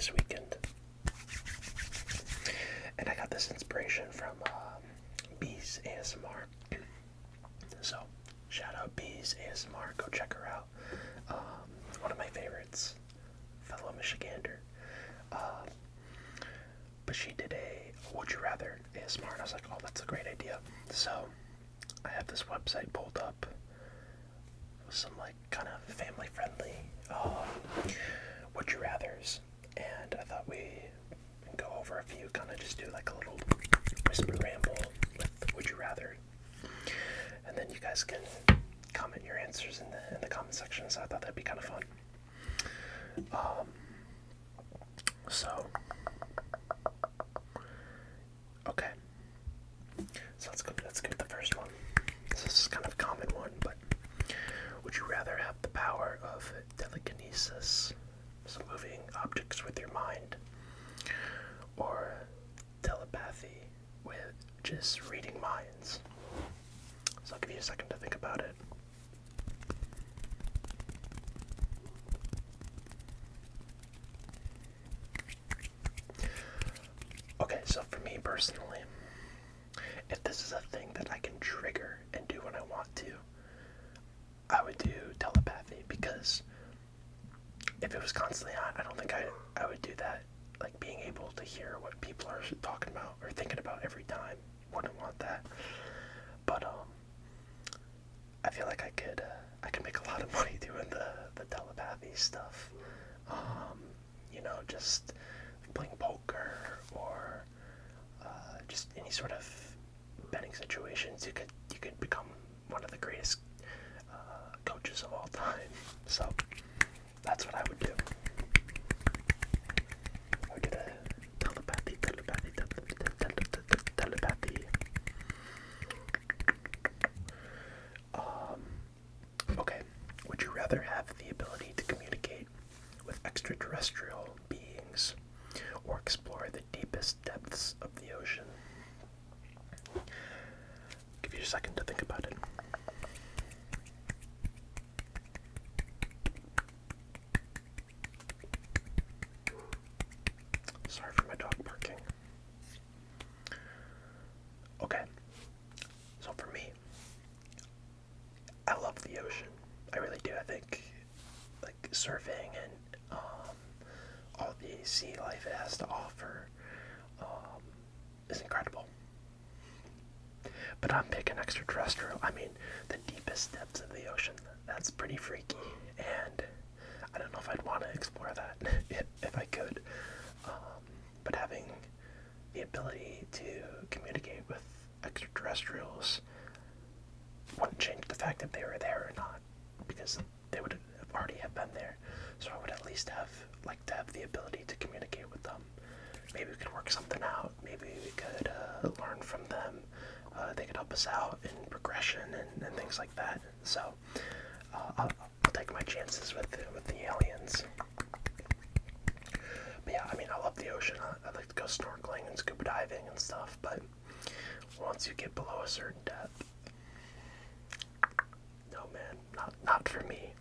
this weekend. And I got this inspiration from Bees ASMR. So, shout out Bees ASMR, go check her out. One of my favorites, fellow Michigander. But she did a Would You Rather ASMR, and I was like, oh, that's a great idea. So, I have this website pulled up with some like kind of family friendly Would You Rathers, and I thought we go over a few, kind of just do like a little whisper ramble with Would You Rather, and then you guys can comment your answers in the comment section. So I thought that'd be kind of fun. So okay, so let's go with the first one. This is kind of a common one, but would you rather have the power of telekinesis, so moving objects with your mind, or telepathy, which is reading minds? So I'll give you a second to think about it. Okay, so for me personally, if this is a thing that I can trigger and do when I want to, I would do telepathy, because if it was constantly on, I don't think I would do that. Like being able to hear what people are talking about or thinking about every time, wouldn't want that. But I feel like I could make a lot of money doing the telepathy stuff. Just playing poker or just any sort of betting situations. You could become one of the greatest coaches of all time. So that's what I would do. I would get a telepathy. Okay. Would you rather have the ability to communicate with extraterrestrial beings or explore the deepest depths of the ocean? Give you a second to think about it. Sorry for my dog barking. Okay, so for me, I love the ocean. I really do. I think like surfing and all the sea life it has to offer is incredible. But I'm picking extraterrestrial. I mean, the deepest depths of the ocean, that's pretty freaky, and I don't know if I'd want to explore that if I could. But having the ability to communicate with extraterrestrials wouldn't change the fact that they were there or not, because they would have already have been there. So I would at least have the ability to communicate with them. Maybe we could work something out. Maybe we could learn from them. They could help us out in progression and things like that. So I'll take my chances with the aliens. But yeah, I mean, I love the ocean. I'd like to go snorkeling and scuba diving and stuff, but once you get below a certain depth, no man, not for me.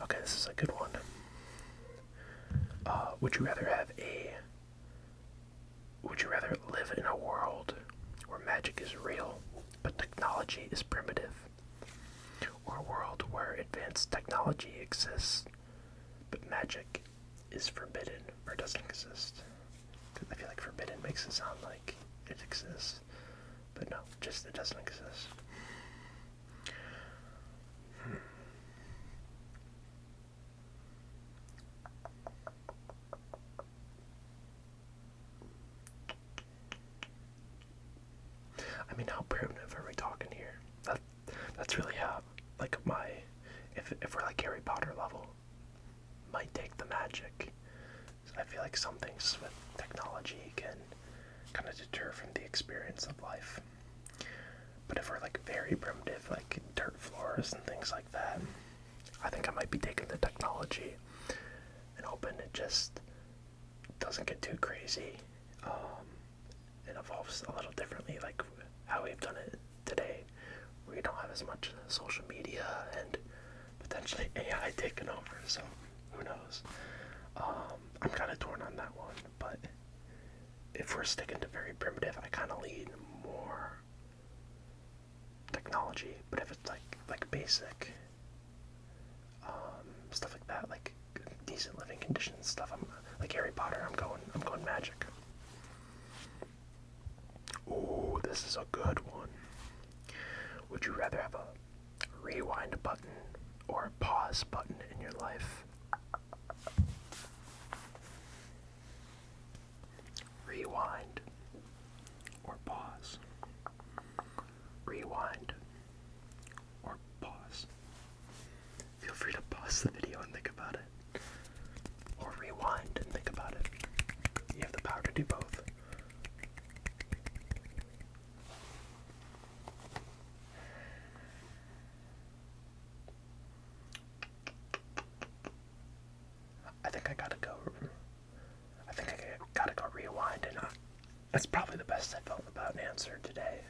Okay, this is a good one. Would you rather live in a world where magic is real, but technology is primitive? Or a world where advanced technology exists, but magic is forbidden or doesn't exist? I feel like forbidden makes it sound like it exists, but no, just it doesn't exist. I mean, how primitive are we talking here? That's really how, like, if we're like Harry Potter level, might take the magic. So I feel like some things with technology can kind of deter from the experience of life. But if we're like very primitive, like dirt floors and things like that, I think I might be taking the technology and hoping it just doesn't get too crazy. It evolves a little differently, like how we've done it today, where you don't have as much social media and potentially AI taking over, so who knows. I'm kind of torn on that one, but if we're sticking to very primitive, I kind of lean more technology. But if it's like basic stuff like that, like decent living conditions stuff, I'm like Harry Potter. I'm going magic. Ooh, this is a good one. Would you rather have a rewind button or a pause button in your life? Rewind or pause. Rewind or pause. Feel free to pause the video and think about it. Or rewind and think about it. You have the power to do both. I think I gotta go rewind, and that's probably the best I felt about an answer today.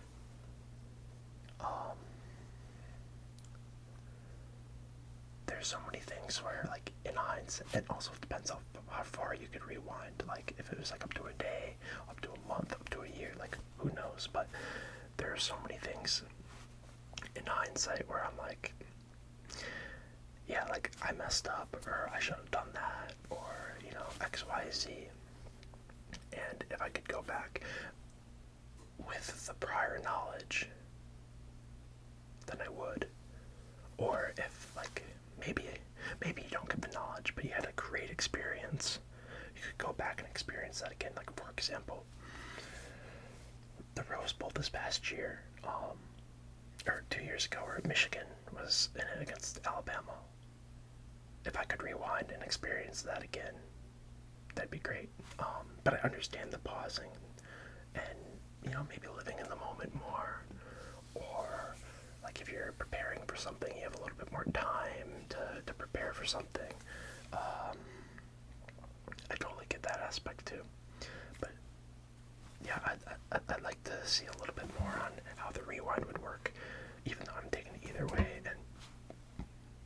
There's so many things where, like, in hindsight, it also depends on how far you could rewind. Like, if it was like up to a day, up to a month, up to a year, like, who knows? But there are so many things in hindsight where I'm like, yeah, like, I messed up, or I should have done that, or, you know, X, Y, Z. And if I could go back with the prior knowledge, then I would. Or if, like, maybe you don't get the knowledge, but you had a great experience, you could go back and experience that again. Like, for example, the Rose Bowl this past year, or 2 years ago, where Michigan was in it against Alabama. If I could rewind and experience that again, that'd be great. But I understand the pausing and, you know, maybe living in the moment more, or like if you're preparing for something, you have a little bit more time to prepare for something. I totally get that aspect too. But yeah, I'd like to see a little bit more on how the rewind would work, even though I'm taking it either way, and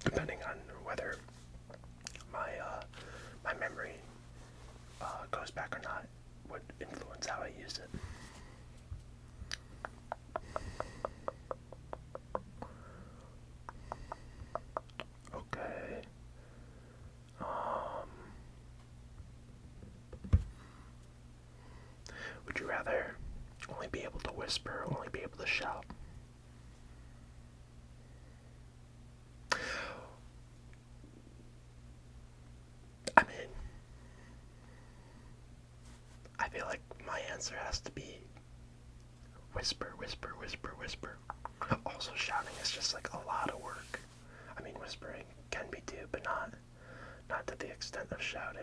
depending on whether my memory goes back or not would influence how I use it. Okay. Would you rather only be able to whisper, or only be able to shout? I mean, I feel like my answer has to be whisper, whisper, whisper, whisper. Also, shouting is just like a lot of work. I mean, whispering can be too, but not to the extent of shouting.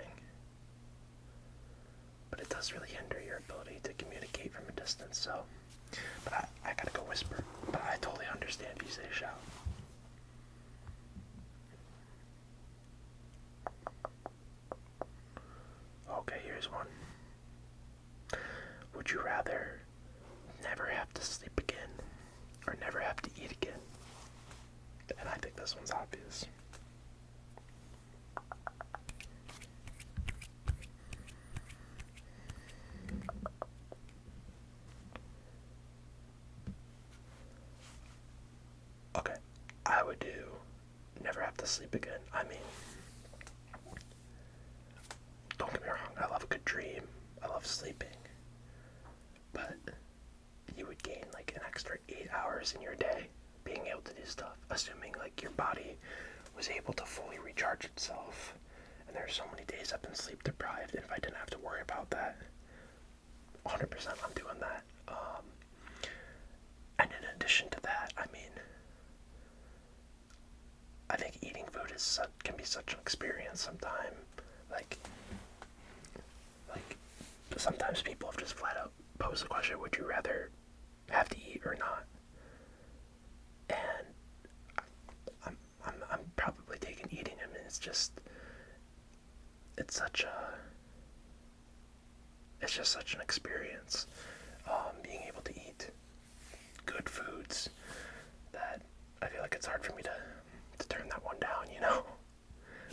But it does really hinder your ability to communicate from a distance, so. But I gotta go whisper. But I totally understand if you say shout. Okay, here's one. Would you rather never have to sleep again, or never have to eat again? And I think this one's obvious. Okay, I would do never have to sleep again. I mean, don't get me wrong, I love a good dream. I love sleeping. But you would gain like an extra 8 hours in your day being able to do stuff, assuming like your body was able to fully recharge itself. And there are so many days I've been sleep deprived, and if I didn't have to worry about that, 100% I'm doing that. And in addition to that, I mean, I think eating food can be such an experience sometimes. Like sometimes people have just flat out posed the question, would you rather have to eat or not? And I'm probably taking eating. I mean, it's just such an experience, being able to eat good foods, that I feel like it's hard for me to turn that one down, you know.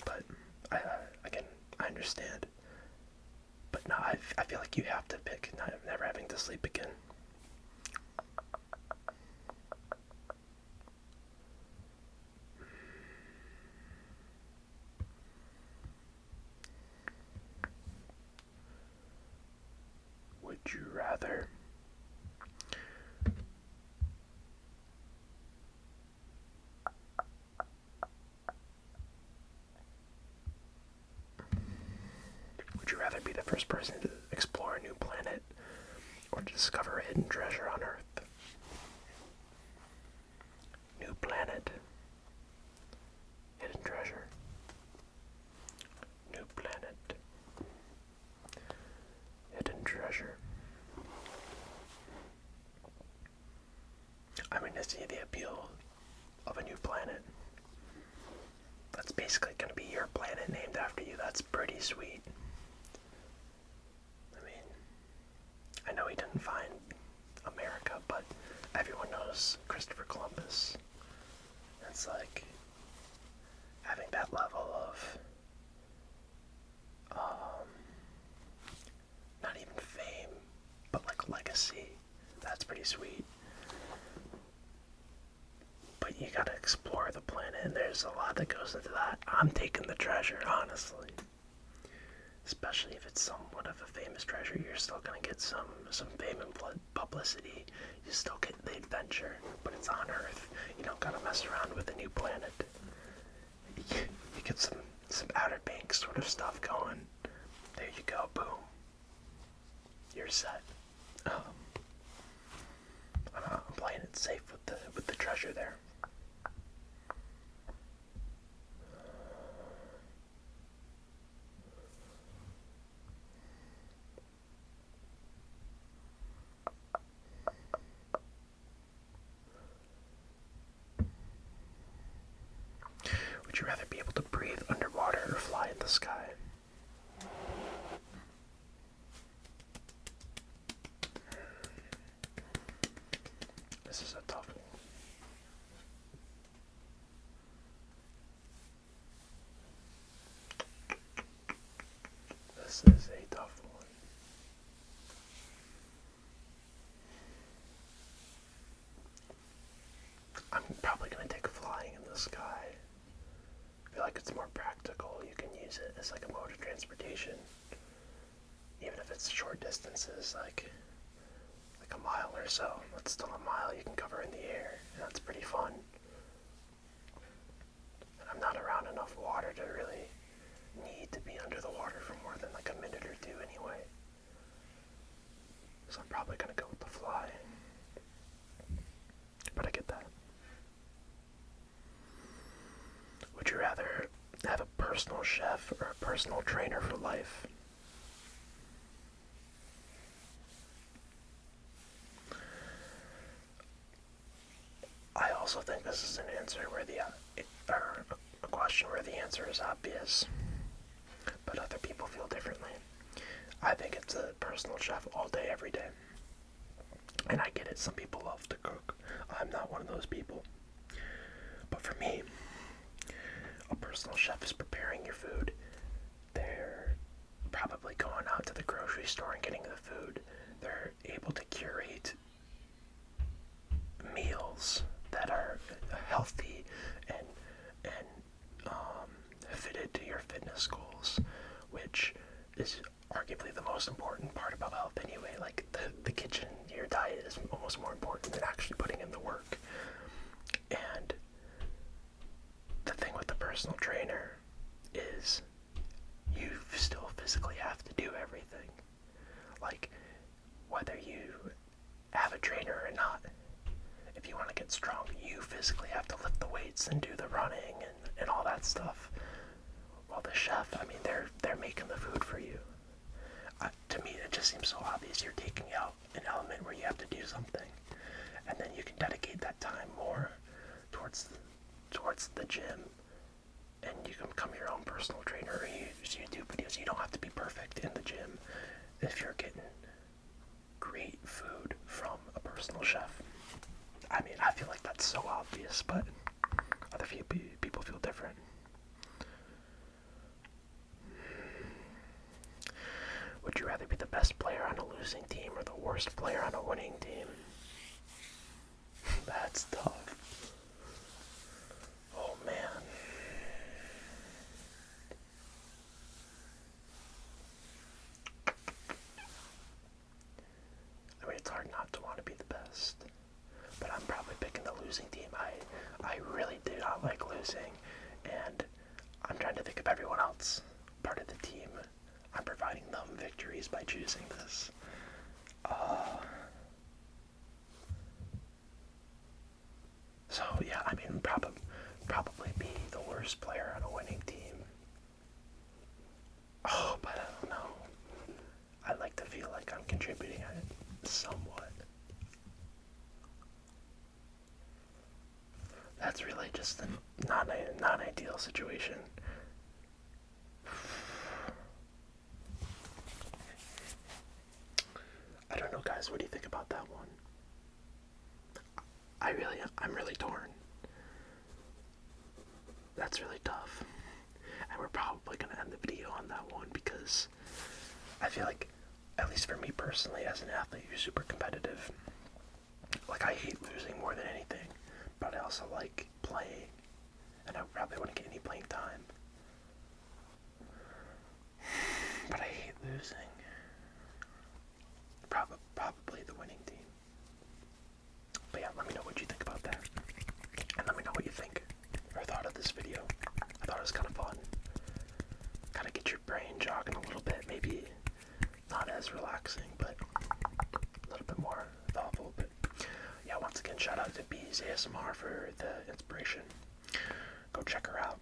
But again, I understand. No, I feel like you have to pick never having to sleep again. Would you rather be the first person to explore a new planet or discover a hidden treasure on Earth? New planet, hidden treasure. New planet, hidden treasure. I mean, to see the appeal of a new planet. That's basically going to be your planet named after you. That's pretty sweet. I mean, I know he didn't find America, but everyone knows Christopher Columbus. It's like having that level of not even fame, but like legacy. That's pretty sweet. But you gotta explore the planet, and there's a lot that goes into that. I'm taking the treasure, honestly. Especially if it's somewhat of a famous treasure, you're still gonna get some fame and publicity. You still get the adventure, but it's on Earth. You don't gotta mess around with a new planet. You get some Outer Banks sort of stuff going. There you go, boom. You're set. I'm playing it safe with the treasure there. Would you rather be able to breathe underwater or fly in the sky? This is a tough one. This is a tough one. I'm probably going to take flying in the sky. I feel like it's more practical. You can use it as like a mode of transportation. Even if it's short distances, like a mile or so. That's still a mile you can cover in the air. And that's pretty fun. And I'm not around enough water to really need to be under the water for more than like a minute or two anyway. So I'm probably going to go with the fly. But I get that. Would you rather have a personal chef or a personal trainer for life? I also think this is an answer where or a question where the answer is obvious, but other people feel differently. I think it's a personal chef all day, every day. And I get it, some people love to cook. I'm not one of those people. But for me, a personal chef is preparing your food. They're probably going out to the grocery store and getting the food. They're able to curate meals that are healthy and fitted to your fitness goals, which is arguably the most important part about health anyway. Like the kitchen, your diet is almost more important than actually putting in the work. And the thing with the personal trainer is you still physically have to do everything. Like, whether you have a trainer or not, if you want to get strong, you physically have to lift the weights and do the running and all that stuff. While the chef, I mean, they're making the food for you. To me, it just seems so obvious. You're taking out an element where you have to do something, and then you can dedicate that time more towards the gym, and you can become your own personal trainer, or you use YouTube videos. You don't have to be perfect in the gym if you're getting great food from a personal chef. I mean, I feel like that's so obvious, but other people feel different. Would you rather losing team or the worst player on a winning team? That's tough. Oh man. I mean, it's hard not to want to be the best, but I'm probably picking the losing team. I really do not like losing, and I'm trying to think of everyone else part of the team. I'm providing them victories by choosing this. So yeah, I mean, probably be the worst player on a winning team. Oh, but I don't know. I like to feel like I'm contributing somewhat. That's really just a non-ideal situation. I don't know, guys. What do you think about that one? I'm really torn. That's really tough. And we're probably going to end the video on that one because I feel like, at least for me personally, as an athlete who's super competitive, like I hate losing more than anything, but I also like playing, and I probably wouldn't get any playing time. But I hate losing. Probably the winning team. But yeah, let me know what you think about that. And let me know what you think or thought of this video. I thought it was kind of fun. Kind of get your brain jogging a little bit. Maybe not as relaxing, but a little bit more thoughtful. But yeah, once again, shout out to Bees ASMR for the inspiration. Go check her out.